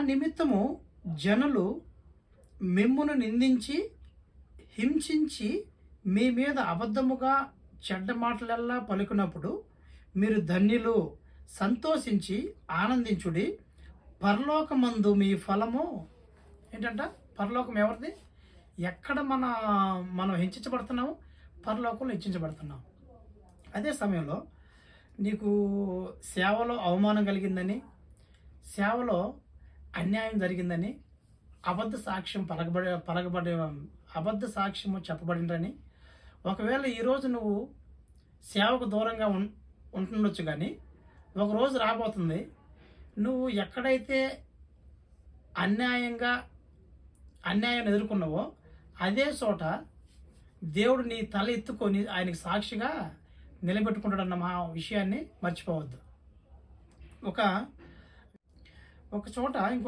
నిమిత్తము జనులు మిమ్మును నిందించి హింసించి మీ మీద అబద్ధముగా చెడ్డ మాటలెల్లా పలుకున్నప్పుడు మీరు ధన్యులు, సంతోషించి ఆనందించుడి. పరలోకమందు మీ ఫలము ఏంటంట? పరలోకం ఎవరిది? ఎక్కడ మనం హెచ్చించబడుతున్నాము? పరలోకంలో హెచ్చించబడుతున్నాం. అదే సమయంలో నీకు సేవలో అవమానం కలిగిందని, సేవలో అన్యాయం జరిగిందని, అబద్ధ సాక్ష్యం అబద్ధ సాక్ష్యము చెప్పబడిందని, ఒకవేళ ఈరోజు నువ్వు సేవకు దూరంగా ఉంటుండొచ్చు, కానీ ఒకరోజు రాబోతుంది నువ్వు ఎక్కడైతే అన్యాయాన్ని ఎదుర్కొన్నావో అదే చోట దేవుడు నీ తల ఎత్తుకొని ఆయనకి సాక్షిగా నిలబెట్టుకుంటాడన్న మా విషయాన్ని మర్చిపోవద్దు. ఒక చోట ఇంకో